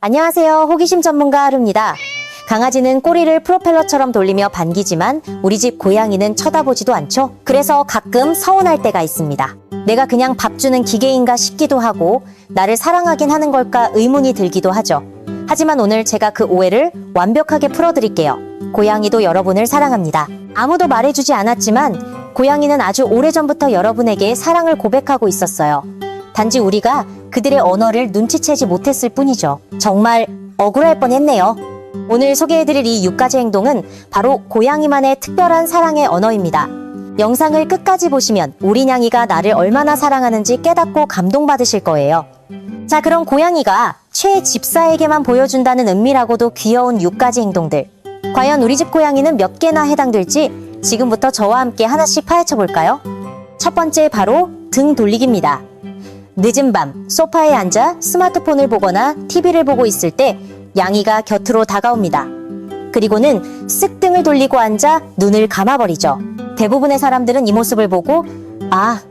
안녕하세요. 호기심 전문가 하루입니다. 강아지는 꼬리를 프로펠러처럼 돌리며 반기지만 우리 집 고양이는 쳐다보지도 않죠? 그래서 가끔 서운할 때가 있습니다. 내가 그냥 밥 주는 기계인가 싶기도 하고 나를 사랑하긴 하는 걸까 의문이 들기도 하죠. 하지만 오늘 제가 그 오해를 완벽하게 풀어드릴게요. 고양이도 여러분을 사랑합니다. 아무도 말해주지 않았지만 고양이는 아주 오래전부터 여러분에게 사랑을 고백하고 있었어요. 단지 우리가 그들의 언어를 눈치채지 못했을 뿐이죠. 정말 억울할 뻔했네요. 오늘 소개해드릴 이 6가지 행동은 바로 고양이만의 특별한 사랑의 언어입니다. 영상을 끝까지 보시면 우리 냥이가 나를 얼마나 사랑하는지 깨닫고 감동받으실 거예요. 자, 그럼 고양이가 최 집사에게만 보여준다는 은밀하고도 귀여운 6가지 행동들. 과연 우리 집 고양이는 몇 개나 해당될지 지금부터 저와 함께 하나씩 파헤쳐 볼까요? 첫 번째, 바로 등 돌리기입니다. 늦은 밤 소파에 앉아 스마트폰을 보거나 TV를 보고 있을 때 냥이가 곁으로 다가옵니다. 그리고는 쓱 등을 돌리고 앉아 눈을 감아버리죠. 대부분의 사람들은 이 모습을 보고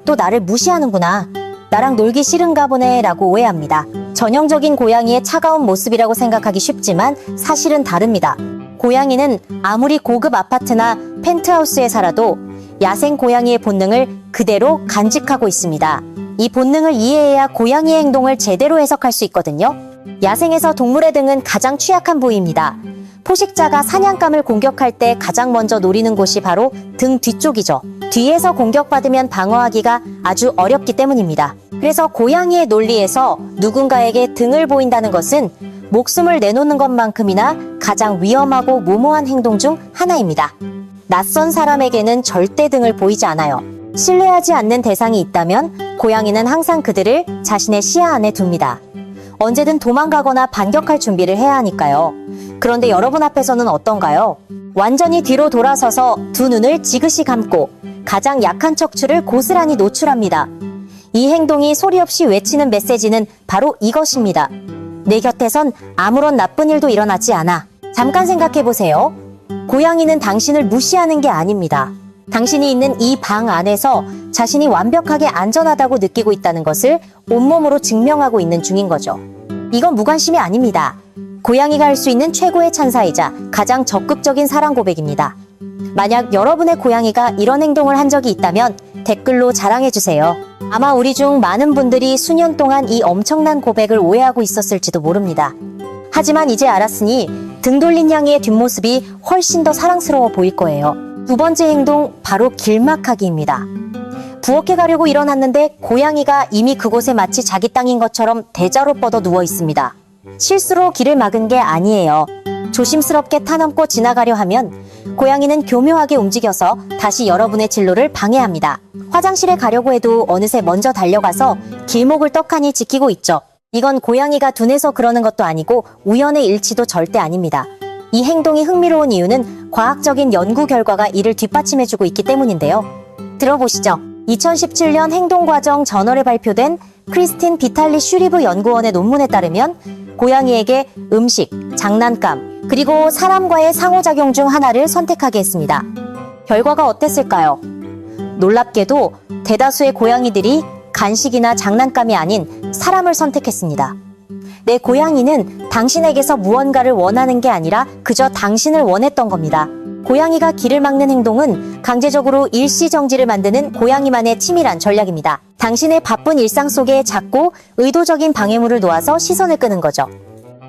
또 나를 무시하는구나, 나랑 놀기 싫은가 보네 라고 오해합니다. 전형적인 고양이의 차가운 모습이라고 생각하기 쉽지만 사실은 다릅니다. 고양이는 아무리 고급 아파트나 펜트하우스에 살아도 야생 고양이의 본능을 그대로 간직하고 있습니다. 이 본능을 이해해야 고양이의 행동을 제대로 해석할 수 있거든요. 야생에서 동물의 등은 가장 취약한 부위입니다. 포식자가 사냥감을 공격할 때 가장 먼저 노리는 곳이 바로 등 뒤쪽이죠. 뒤에서 공격받으면 방어하기가 아주 어렵기 때문입니다. 그래서 고양이의 논리에서 누군가에게 등을 보인다는 것은 목숨을 내놓는 것만큼이나 가장 위험하고 무모한 행동 중 하나입니다. 낯선 사람에게는 절대 등을 보이지 않아요. 신뢰하지 않는 대상이 있다면 고양이는 항상 그들을 자신의 시야 안에 둡니다. 언제든 도망가거나 반격할 준비를 해야 하니까요. 그런데 여러분 앞에서는 어떤가요? 완전히 뒤로 돌아서서 두 눈을 지그시 감고 가장 약한 척추를 고스란히 노출합니다. 이 행동이 소리 없이 외치는 메시지는 바로 이것입니다. 내 곁에선 아무런 나쁜 일도 일어나지 않아. 잠깐 생각해보세요. 고양이는 당신을 무시하는 게 아닙니다. 당신이 있는 이 방 안에서 자신이 완벽하게 안전하다고 느끼고 있다는 것을 온몸으로 증명하고 있는 중인 거죠. 이건 무관심이 아닙니다. 고양이가 할 수 있는 최고의 찬사이자 가장 적극적인 사랑 고백입니다. 만약 여러분의 고양이가 이런 행동을 한 적이 있다면 댓글로 자랑해주세요. 아마 우리 중 많은 분들이 수년 동안 이 엄청난 고백을 오해하고 있었을지도 모릅니다. 하지만 이제 알았으니 등 돌린 냥이의 뒷모습이 훨씬 더 사랑스러워 보일 거예요. 두 번째 행동, 바로 길막하기입니다. 부엌에 가려고 일어났는데 고양이가 이미 그곳에 마치 자기 땅인 것처럼 대자로 뻗어 누워 있습니다. 실수로 길을 막은 게 아니에요. 조심스럽게 타넘고 지나가려 하면 고양이는 교묘하게 움직여서 다시 여러분의 진로를 방해합니다. 화장실에 가려고 해도 어느새 먼저 달려가서 길목을 떡하니 지키고 있죠. 이건 고양이가 둔해서 그러는 것도 아니고 우연의 일치도 절대 아닙니다. 이 행동이 흥미로운 이유는 과학적인 연구 결과가 이를 뒷받침해주고 있기 때문인데요. 들어보시죠. 2017년 행동과정 저널에 발표된 크리스틴 비탈리 슈리브 연구원의 논문에 따르면 고양이에게 음식, 장난감, 그리고 사람과의 상호작용 중 하나를 선택하게 했습니다. 결과가 어땠을까요? 놀랍게도 대다수의 고양이들이 간식이나 장난감이 아닌 사람을 선택했습니다. 내 고양이는 당신에게서 무언가를 원하는 게 아니라 그저 당신을 원했던 겁니다. 고양이가 길을 막는 행동은 강제적으로 일시정지를 만드는 고양이만의 치밀한 전략입니다. 당신의 바쁜 일상 속에 작고 의도적인 방해물을 놓아서 시선을 끄는 거죠.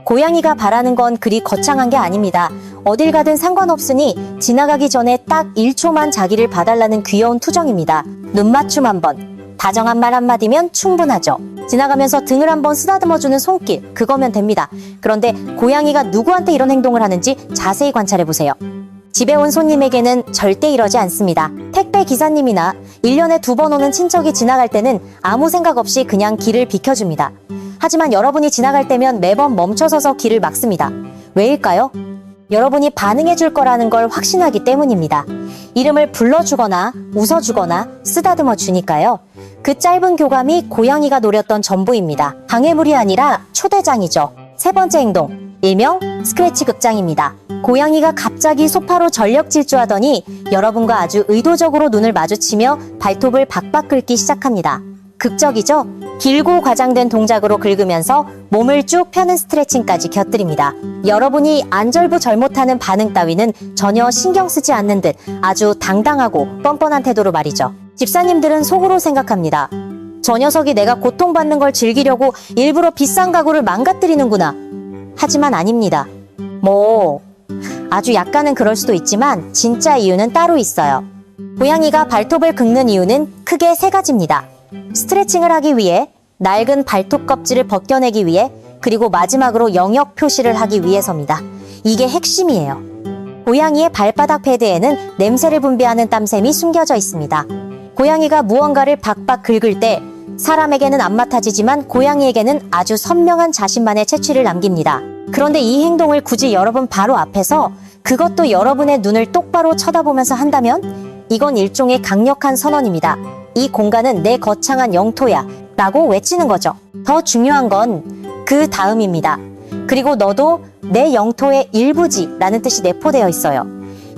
고양이가 바라는 건 그리 거창한 게 아닙니다. 어딜 가든 상관없으니 지나가기 전에 딱 1초만 자기를 봐달라는 귀여운 투정입니다. 눈맞춤 한번, 다정한 말 한마디면 충분하죠. 지나가면서 등을 한번 쓰다듬어주는 손길, 그거면 됩니다. 그런데 고양이가 누구한테 이런 행동을 하는지 자세히 관찰해보세요. 집에 온 손님에게는 절대 이러지 않습니다. 택배 기사님이나 1년에 2번 오는 친척이 지나갈 때는 아무 생각 없이 그냥 길을 비켜줍니다. 하지만 여러분이 지나갈 때면 매번 멈춰서서 길을 막습니다. 왜일까요? 여러분이 반응해줄 거라는 걸 확신하기 때문입니다. 이름을 불러주거나 웃어주거나 쓰다듬어 주니까요. 그 짧은 교감이 고양이가 노렸던 전부입니다. 방해물이 아니라 초대장이죠. 세 번째 행동, 일명 스크래치 극장입니다. 고양이가 갑자기 소파로 전력 질주하더니 여러분과 아주 의도적으로 눈을 마주치며 발톱을 박박 긁기 시작합니다. 극적이죠? 길고 과장된 동작으로 긁으면서 몸을 쭉 펴는 스트레칭까지 곁들입니다. 여러분이 안절부절 못하는 반응 따위는 전혀 신경 쓰지 않는 듯 아주 당당하고 뻔뻔한 태도로 말이죠. 집사님들은 속으로 생각합니다. 저 녀석이 내가 고통받는 걸 즐기려고 일부러 비싼 가구를 망가뜨리는구나. 하지만 아닙니다. 아주 약간은 그럴 수도 있지만 진짜 이유는 따로 있어요. 고양이가 발톱을 긁는 이유는 크게 3가지입니다. 스트레칭을 하기 위해, 낡은 발톱 껍질을 벗겨내기 위해, 그리고 마지막으로 영역 표시를 하기 위해서입니다. 이게 핵심이에요. 고양이의 발바닥 패드에는 냄새를 분비하는 땀샘이 숨겨져 있습니다. 고양이가 무언가를 박박 긁을 때 사람에게는 안 맡아지지만 고양이에게는 아주 선명한 자신만의 채취를 남깁니다. 그런데 이 행동을 굳이 여러분 바로 앞에서, 그것도 여러분의 눈을 똑바로 쳐다보면서 한다면 이건 일종의 강력한 선언입니다. 이 공간은 내 거창한 영토야 라고 외치는 거죠. 더 중요한 건 그 다음입니다. 그리고 너도 내 영토의 일부지 라는 뜻이 내포되어 있어요.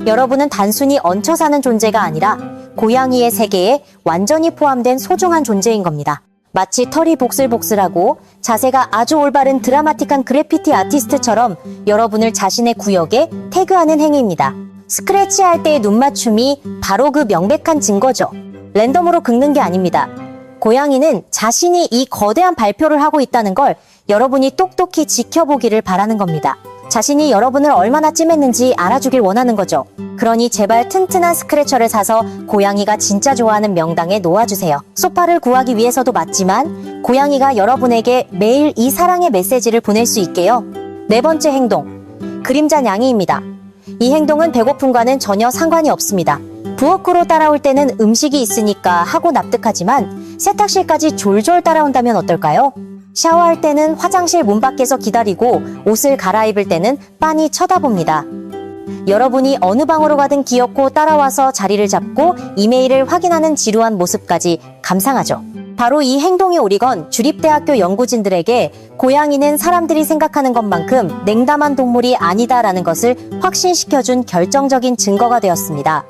여러분은 단순히 얹혀 사는 존재가 아니라 고양이의 세계에 완전히 포함된 소중한 존재인 겁니다. 마치 털이 복슬복슬하고 자세가 아주 올바른 드라마틱한 그래피티 아티스트처럼 여러분을 자신의 구역에 태그하는 행위입니다. 스크래치할 때의 눈맞춤이 바로 그 명백한 증거죠. 랜덤으로 긁는 게 아닙니다. 고양이는 자신이 이 거대한 발표를 하고 있다는 걸 여러분이 똑똑히 지켜보기를 바라는 겁니다. 자신이 여러분을 얼마나 찜했는지 알아주길 원하는 거죠. 그러니 제발 튼튼한 스크래처를 사서 고양이가 진짜 좋아하는 명당에 놓아주세요. 소파를 구하기 위해서도 맞지만 고양이가 여러분에게 매일 이 사랑의 메시지를 보낼 수 있게요. 4번째 행동, 그림자 냥이입니다. 이 행동은 배고픔과는 전혀 상관이 없습니다. 부엌으로 따라올 때는 음식이 있으니까 하고 납득하지만 세탁실까지 졸졸 따라온다면 어떨까요? 샤워할 때는 화장실 문 밖에서 기다리고 옷을 갈아입을 때는 빤히 쳐다봅니다. 여러분이 어느 방으로 가든 기어코 따라와서 자리를 잡고 이메일을 확인하는 지루한 모습까지 감상하죠. 바로 이 행동이 오리건 주립대학교 연구진들에게 고양이는 사람들이 생각하는 것만큼 냉담한 동물이 아니다라는 것을 확신시켜준 결정적인 증거가 되었습니다.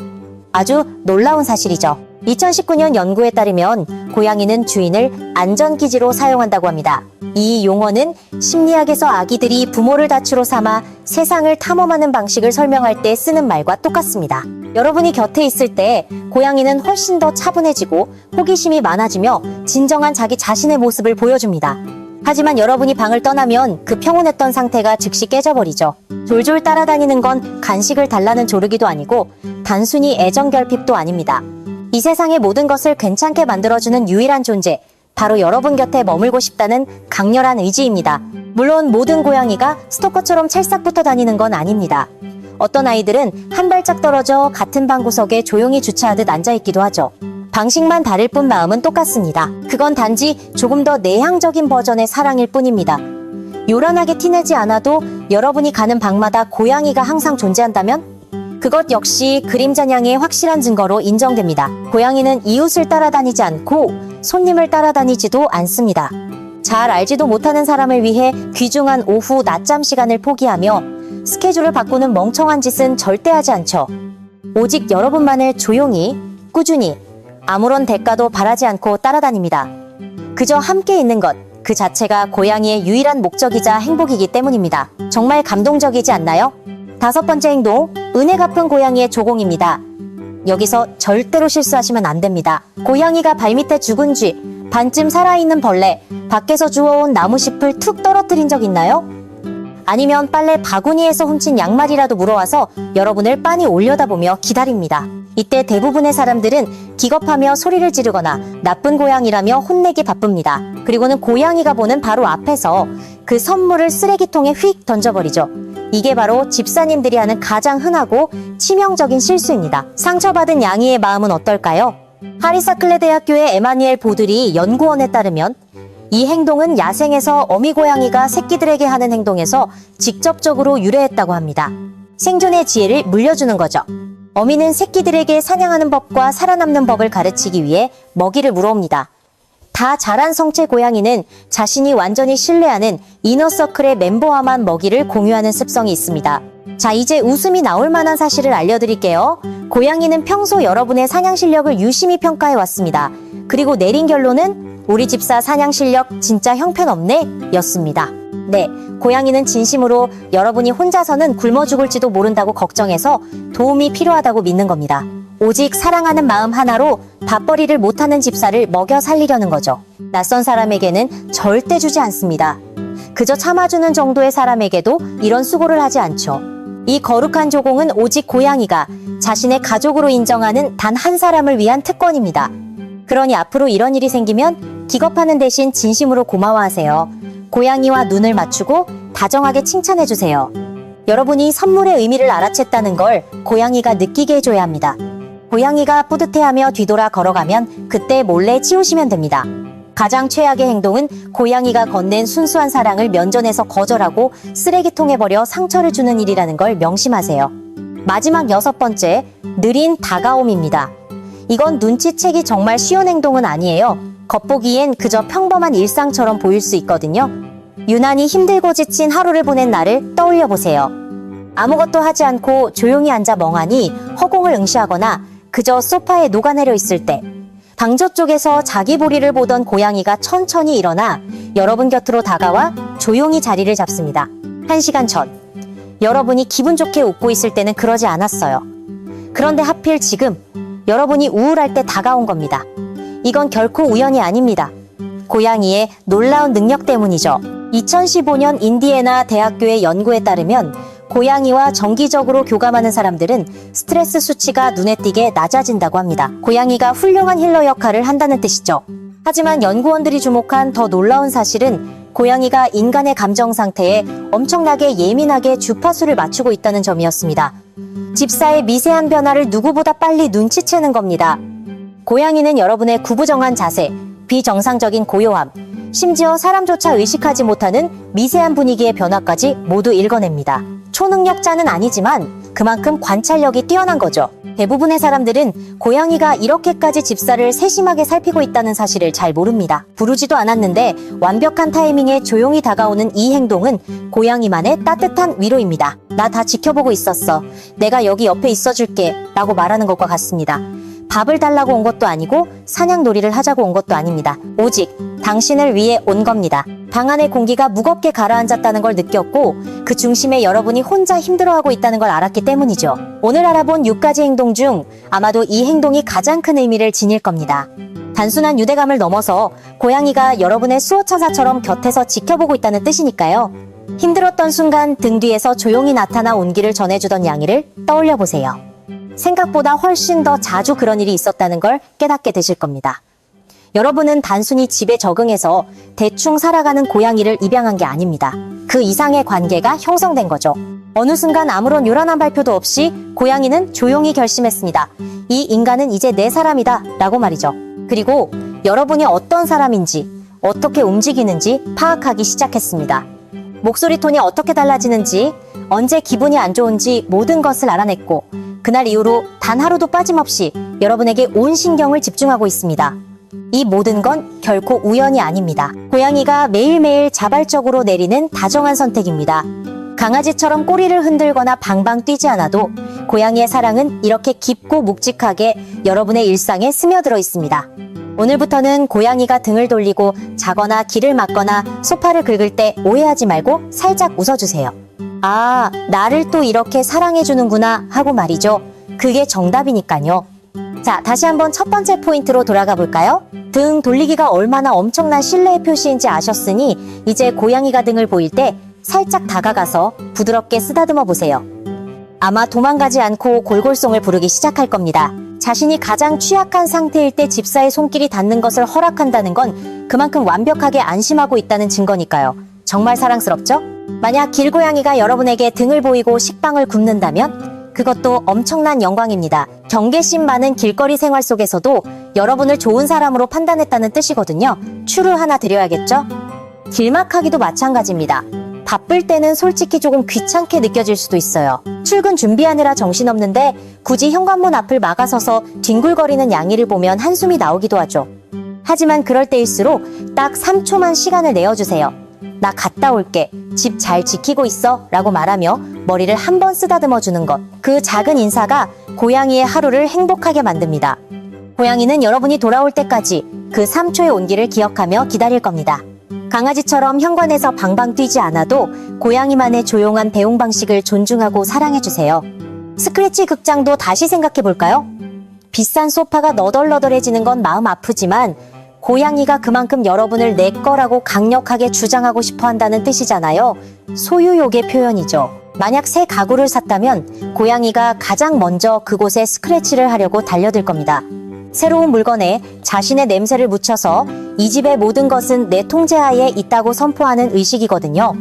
아주 놀라운 사실이죠. 2019년 연구에 따르면 고양이는 주인을 안전기지로 사용한다고 합니다. 이 용어는 심리학에서 아기들이 부모를 다추로 삼아 세상을 탐험하는 방식을 설명할 때 쓰는 말과 똑같습니다. 여러분이 곁에 있을 때 고양이는 훨씬 더 차분해지고 호기심이 많아지며 진정한 자기 자신의 모습을 보여줍니다. 하지만 여러분이 방을 떠나면 그 평온했던 상태가 즉시 깨져버리죠. 졸졸 따라다니는 건 간식을 달라는 조르기도 아니고 단순히 애정결핍도 아닙니다. 이 세상의 모든 것을 괜찮게 만들어주는 유일한 존재, 바로 여러분 곁에 머물고 싶다는 강렬한 의지입니다. 물론 모든 고양이가 스토커처럼 찰싹붙어 다니는 건 아닙니다. 어떤 아이들은 한 발짝 떨어져 같은 방구석에 조용히 주차하듯 앉아있기도 하죠. 방식만 다를 뿐 마음은 똑같습니다. 그건 단지 조금 더 내향적인 버전의 사랑일 뿐입니다. 요란하게 티내지 않아도 여러분이 가는 방마다 고양이가 항상 존재한다면 그것 역시 그림자냥의 확실한 증거로 인정됩니다. 고양이는 이웃을 따라다니지 않고 손님을 따라다니지도 않습니다. 잘 알지도 못하는 사람을 위해 귀중한 오후 낮잠 시간을 포기하며 스케줄을 바꾸는 멍청한 짓은 절대 하지 않죠. 오직 여러분만을 조용히, 꾸준히, 아무런 대가도 바라지 않고 따라다닙니다. 그저 함께 있는 것, 그 자체가 고양이의 유일한 목적이자 행복이기 때문입니다. 정말 감동적이지 않나요? 5번째 행동, 은혜 갚은 고양이의 조공입니다. 여기서 절대로 실수하시면 안 됩니다. 고양이가 발밑에 죽은 쥐, 반쯤 살아있는 벌레, 밖에서 주워온 나무잎을 툭 떨어뜨린 적 있나요? 아니면 빨래 바구니에서 훔친 양말이라도 물어와서 여러분을 빤히 올려다보며 기다립니다. 이때 대부분의 사람들은 기겁하며 소리를 지르거나 나쁜 고양이라며 혼내기 바쁩니다. 그리고는 고양이가 보는 바로 앞에서 그 선물을 쓰레기통에 휙 던져버리죠. 이게 바로 집사님들이 하는 가장 흔하고 치명적인 실수입니다. 상처받은 양이의 마음은 어떨까요? 하리사클레 대학교의 에마니엘 보드리 연구원에 따르면 이 행동은 야생에서 어미 고양이가 새끼들에게 하는 행동에서 직접적으로 유래했다고 합니다. 생존의 지혜를 물려주는 거죠. 어미는 새끼들에게 사냥하는 법과 살아남는 법을 가르치기 위해 먹이를 물어옵니다. 다 자란 성체 고양이는 자신이 완전히 신뢰하는 이너서클의 멤버와만 먹이를 공유하는 습성이 있습니다. 자, 이제 웃음이 나올 만한 사실을 알려드릴게요. 고양이는 평소 여러분의 사냥 실력을 유심히 평가해 왔습니다. 그리고 내린 결론은 우리 집사 사냥 실력 진짜 형편없네? 였습니다. 네, 고양이는 진심으로 여러분이 혼자서는 굶어 죽을지도 모른다고 걱정해서 도움이 필요하다고 믿는 겁니다. 오직 사랑하는 마음 하나로 밥벌이를 못하는 집사를 먹여 살리려는 거죠. 낯선 사람에게는 절대 주지 않습니다. 그저 참아주는 정도의 사람에게도 이런 수고를 하지 않죠. 이 거룩한 조공은 오직 고양이가 자신의 가족으로 인정하는 단 한 사람을 위한 특권입니다. 그러니 앞으로 이런 일이 생기면 기겁하는 대신 진심으로 고마워하세요. 고양이와 눈을 맞추고 다정하게 칭찬해주세요. 여러분이 선물의 의미를 알아챘다는 걸 고양이가 느끼게 해줘야 합니다. 고양이가 뿌듯해하며 뒤돌아 걸어가면 그때 몰래 치우시면 됩니다. 가장 최악의 행동은 고양이가 건넨 순수한 사랑을 면전에서 거절하고 쓰레기통에 버려 상처를 주는 일이라는 걸 명심하세요. 마지막 6번째, 느린 다가옴입니다. 이건 눈치채기 정말 쉬운 행동은 아니에요. 겉보기엔 그저 평범한 일상처럼 보일 수 있거든요. 유난히 힘들고 지친 하루를 보낸 나를 떠올려 보세요. 아무것도 하지 않고 조용히 앉아 멍하니 허공을 응시하거나 그저 소파에 녹아내려 있을 때, 방저 쪽에서 자기 볼일을 보던 고양이가 천천히 일어나 여러분 곁으로 다가와 조용히 자리를 잡습니다. 1시간 전, 여러분이 기분 좋게 웃고 있을 때는 그러지 않았어요. 그런데 하필 지금 여러분이 우울할 때 다가온 겁니다. 이건 결코 우연이 아닙니다. 고양이의 놀라운 능력 때문이죠. 2015년 인디애나 대학교의 연구에 따르면 고양이와 정기적으로 교감하는 사람들은 스트레스 수치가 눈에 띄게 낮아진다고 합니다. 고양이가 훌륭한 힐러 역할을 한다는 뜻이죠. 하지만 연구원들이 주목한 더 놀라운 사실은 고양이가 인간의 감정 상태에 엄청나게 예민하게 주파수를 맞추고 있다는 점이었습니다. 집사의 미세한 변화를 누구보다 빨리 눈치채는 겁니다. 고양이는 여러분의 구부정한 자세, 비정상적인 고요함, 심지어 사람조차 의식하지 못하는 미세한 분위기의 변화까지 모두 읽어냅니다. 초능력자는 아니지만 그만큼 관찰력이 뛰어난 거죠. 대부분의 사람들은 고양이가 이렇게까지 집사를 세심하게 살피고 있다는 사실을 잘 모릅니다. 부르지도 않았는데 완벽한 타이밍에 조용히 다가오는 이 행동은 고양이만의 따뜻한 위로입니다. 나 다 지켜보고 있었어. 내가 여기 옆에 있어줄게. 라고 말하는 것과 같습니다. 밥을 달라고 온 것도 아니고 사냥놀이를 하자고 온 것도 아닙니다. 오직 당신을 위해 온 겁니다. 방 안의 공기가 무겁게 가라앉았다는 걸 느꼈고 그 중심에 여러분이 혼자 힘들어하고 있다는 걸 알았기 때문이죠. 오늘 알아본 6가지 행동 중 아마도 이 행동이 가장 큰 의미를 지닐 겁니다. 단순한 유대감을 넘어서 고양이가 여러분의 수호천사처럼 곁에서 지켜보고 있다는 뜻이니까요. 힘들었던 순간 등 뒤에서 조용히 나타나 온기를 전해주던 양이를 떠올려 보세요. 생각보다 훨씬 더 자주 그런 일이 있었다는 걸 깨닫게 되실 겁니다. 여러분은 단순히 집에 적응해서 대충 살아가는 고양이를 입양한 게 아닙니다. 그 이상의 관계가 형성된 거죠. 어느 순간 아무런 요란한 발표도 없이 고양이는 조용히 결심했습니다. 이 인간은 이제 내 사람이다 라고 말이죠. 그리고 여러분이 어떤 사람인지, 어떻게 움직이는지 파악하기 시작했습니다. 목소리 톤이 어떻게 달라지는지, 언제 기분이 안 좋은지 모든 것을 알아냈고 그날 이후로 단 하루도 빠짐없이 여러분에게 온 신경을 집중하고 있습니다. 이 모든 건 결코 우연이 아닙니다. 고양이가 매일매일 자발적으로 내리는 다정한 선택입니다. 강아지처럼 꼬리를 흔들거나 방방 뛰지 않아도 고양이의 사랑은 이렇게 깊고 묵직하게 여러분의 일상에 스며들어 있습니다. 오늘부터는 고양이가 등을 돌리고 자거나 길을 막거나 소파를 긁을 때 오해하지 말고 살짝 웃어주세요. 아, 나를 또 이렇게 사랑해주는구나 하고 말이죠. 그게 정답이니까요. 자, 다시 한번 첫 번째 포인트로 돌아가 볼까요? 등 돌리기가 얼마나 엄청난 신뢰의 표시인지 아셨으니 이제 고양이가 등을 보일 때 살짝 다가가서 부드럽게 쓰다듬어 보세요. 아마 도망가지 않고 골골송을 부르기 시작할 겁니다. 자신이 가장 취약한 상태일 때 집사의 손길이 닿는 것을 허락한다는 건 그만큼 완벽하게 안심하고 있다는 증거니까요. 정말 사랑스럽죠? 만약 길고양이가 여러분에게 등을 보이고 식빵을 굽는다면 그것도 엄청난 영광입니다. 경계심 많은 길거리 생활 속에서도 여러분을 좋은 사람으로 판단했다는 뜻이거든요. 추루 하나 드려야겠죠? 길막하기도 마찬가지입니다. 바쁠 때는 솔직히 조금 귀찮게 느껴질 수도 있어요. 출근 준비하느라 정신없는데 굳이 현관문 앞을 막아서서 뒹굴거리는 양이를 보면 한숨이 나오기도 하죠. 하지만 그럴 때일수록 딱 3초만 시간을 내어주세요. 나 갔다 올게. 집 잘 지키고 있어. 라고 말하며 머리를 한번 쓰다듬어 주는 것. 그 작은 인사가 고양이의 하루를 행복하게 만듭니다. 고양이는 여러분이 돌아올 때까지 그 3초의 온기를 기억하며 기다릴 겁니다. 강아지처럼 현관에서 방방 뛰지 않아도 고양이만의 조용한 배웅 방식을 존중하고 사랑해주세요. 스크래치 극장도 다시 생각해볼까요? 비싼 소파가 너덜너덜해지는 건 마음 아프지만 고양이가 그만큼 여러분을 내 거라고 강력하게 주장하고 싶어 한다는 뜻이잖아요. 소유욕의 표현이죠. 만약 새 가구를 샀다면 고양이가 가장 먼저 그곳에 스크래치를 하려고 달려들 겁니다. 새로운 물건에 자신의 냄새를 묻혀서 이 집의 모든 것은 내 통제하에 있다고 선포하는 의식이거든요.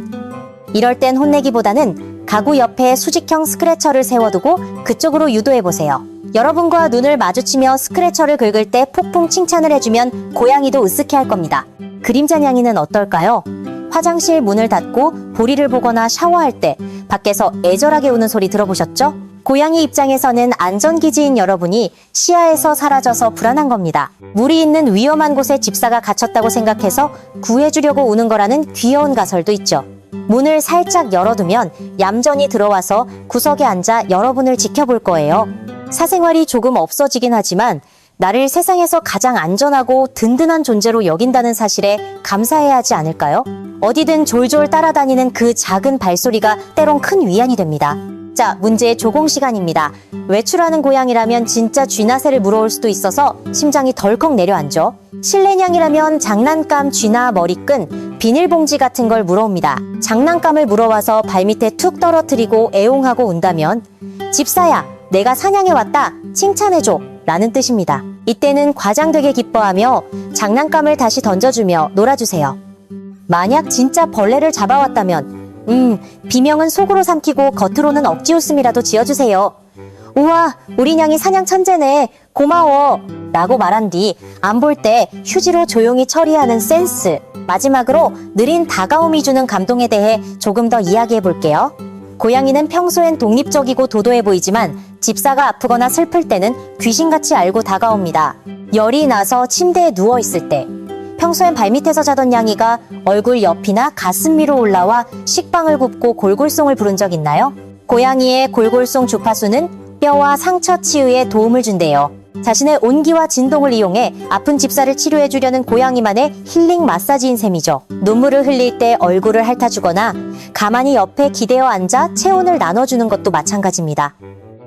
이럴 땐 혼내기보다는 가구 옆에 수직형 스크래처를 세워두고 그쪽으로 유도해보세요. 여러분과 눈을 마주치며 스크래처를 긁을 때 폭풍 칭찬을 해주면 고양이도 으쓱해할 겁니다. 그림자 냥이는 어떨까요? 화장실 문을 닫고 볼일을 보거나 샤워할 때 밖에서 애절하게 우는 소리 들어보셨죠? 고양이 입장에서는 안전기지인 여러분이 시야에서 사라져서 불안한 겁니다. 물이 있는 위험한 곳에 집사가 갇혔다고 생각해서 구해주려고 우는 거라는 귀여운 가설도 있죠. 문을 살짝 열어두면 얌전히 들어와서 구석에 앉아 여러분을 지켜볼 거예요. 사생활이 조금 없어지긴 하지만 나를 세상에서 가장 안전하고 든든한 존재로 여긴다는 사실에 감사해야 하지 않을까요? 어디든 졸졸 따라다니는 그 작은 발소리가 때론 큰 위안이 됩니다. 자, 문제의 조공 시간입니다. 외출하는 고양이라면 진짜 쥐나새를 물어올 수도 있어서 심장이 덜컥 내려앉죠. 실내냥이라면 장난감 쥐나 머리끈, 비닐봉지 같은 걸 물어옵니다. 장난감을 물어와서 발밑에 툭 떨어뜨리고 애용하고 운다면 집사야, 내가 사냥해 왔다, 칭찬해줘 라는 뜻입니다. 이때는 과장되게 기뻐하며 장난감을 다시 던져주며 놀아주세요. 만약 진짜 벌레를 잡아왔다면 비명은 속으로 삼키고 겉으로는 억지 웃음이라도 지어주세요. 우와, 우리 냥이 사냥 천재네, 고마워 라고 말한 뒤 안 볼 때 휴지로 조용히 처리하는 센스. 마지막으로 느린 다가옴이 주는 감동에 대해 조금 더 이야기해 볼게요. 고양이는 평소엔 독립적이고 도도해 보이지만 집사가 아프거나 슬플 때는 귀신같이 알고 다가옵니다. 열이 나서 침대에 누워있을 때, 평소엔 발밑에서 자던 냥이가 얼굴 옆이나 가슴 위로 올라와 식빵을 굽고 골골송을 부른 적 있나요? 고양이의 골골송 주파수는 뼈와 상처 치유에 도움을 준대요. 자신의 온기와 진동을 이용해 아픈 집사를 치료해주려는 고양이만의 힐링 마사지인 셈이죠. 눈물을 흘릴 때 얼굴을 핥아주거나 가만히 옆에 기대어 앉아 체온을 나눠주는 것도 마찬가지입니다.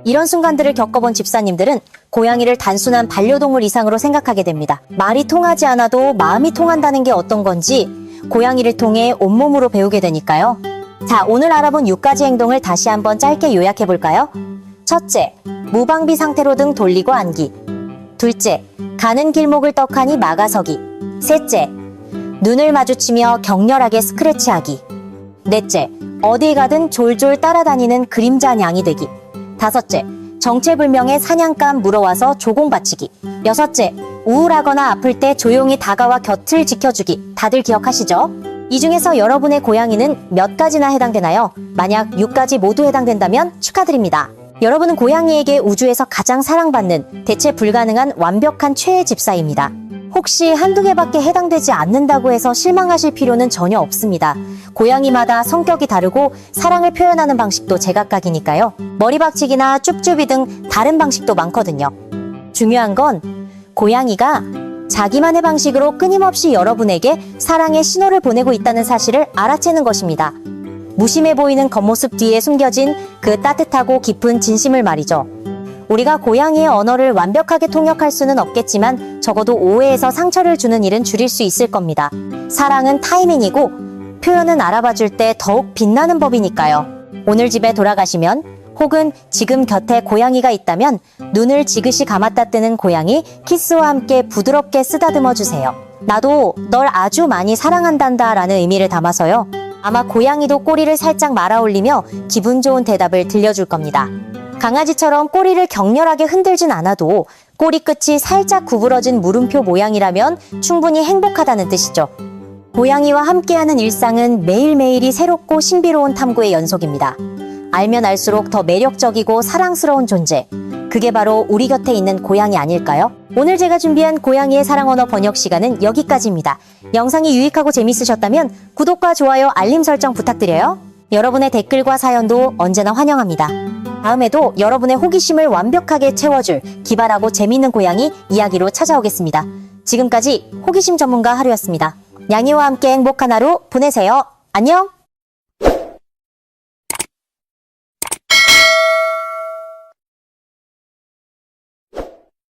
이런 순간들을 겪어본 집사님들은 고양이를 단순한 반려동물 이상으로 생각하게 됩니다. 말이 통하지 않아도 마음이 통한다는 게 어떤 건지 고양이를 통해 온몸으로 배우게 되니까요. 자, 오늘 알아본 6가지 행동을 다시 한번 짧게 요약해볼까요? 첫째, 무방비 상태로 등 돌리고 앉기. 둘째, 가는 길목을 떡하니 막아서기. 셋째, 눈을 마주치며 격렬하게 스크래치하기. 넷째, 어디 가든 졸졸 따라다니는 그림자 냥이 되기. 다섯째, 정체불명의 사냥감 물어와서 조공바치기. 여섯째, 우울하거나 아플 때 조용히 다가와 곁을 지켜주기. 다들 기억하시죠? 이 중에서 여러분의 고양이는 몇 가지나 해당되나요? 만약 6가지 모두 해당된다면 축하드립니다. 여러분은 고양이에게 우주에서 가장 사랑받는 대체 불가능한 완벽한 최애 집사입니다. 혹시 한두 개밖에 해당되지 않는다고 해서 실망하실 필요는 전혀 없습니다. 고양이마다 성격이 다르고 사랑을 표현하는 방식도 제각각이니까요. 머리박치기나 쭈쭈비 등 다른 방식도 많거든요. 중요한 건 고양이가 자기만의 방식으로 끊임없이 여러분에게 사랑의 신호를 보내고 있다는 사실을 알아채는 것입니다. 무심해 보이는 겉모습 뒤에 숨겨진 그 따뜻하고 깊은 진심을 말이죠. 우리가 고양이의 언어를 완벽하게 통역할 수는 없겠지만 적어도 오해에서 상처를 주는 일은 줄일 수 있을 겁니다. 사랑은 타이밍이고 표현은 알아봐줄 때 더욱 빛나는 법이니까요. 오늘 집에 돌아가시면 혹은 지금 곁에 고양이가 있다면 눈을 지그시 감았다 뜨는 고양이 키스와 함께 부드럽게 쓰다듬어 주세요. 나도 널 아주 많이 사랑한단다 라는 의미를 담아서요. 아마 고양이도 꼬리를 살짝 말아 올리며 기분 좋은 대답을 들려줄 겁니다. 강아지처럼 꼬리를 격렬하게 흔들진 않아도 꼬리 끝이 살짝 구부러진 물음표 모양이라면 충분히 행복하다는 뜻이죠. 고양이와 함께하는 일상은 매일매일이 새롭고 신비로운 탐구의 연속입니다. 알면 알수록 더 매력적이고 사랑스러운 존재. 그게 바로 우리 곁에 있는 고양이 아닐까요? 오늘 제가 준비한 고양이의 사랑 언어 번역 시간은 여기까지입니다. 영상이 유익하고 재밌으셨다면 구독과 좋아요, 알림 설정 부탁드려요. 여러분의 댓글과 사연도 언제나 환영합니다. 다음에도 여러분의 호기심을 완벽하게 채워줄 기발하고 재미있는 고양이 이야기로 찾아오겠습니다. 지금까지 호기심 전문가 하루였습니다. 냥이와 함께 행복한 하루 보내세요. 안녕!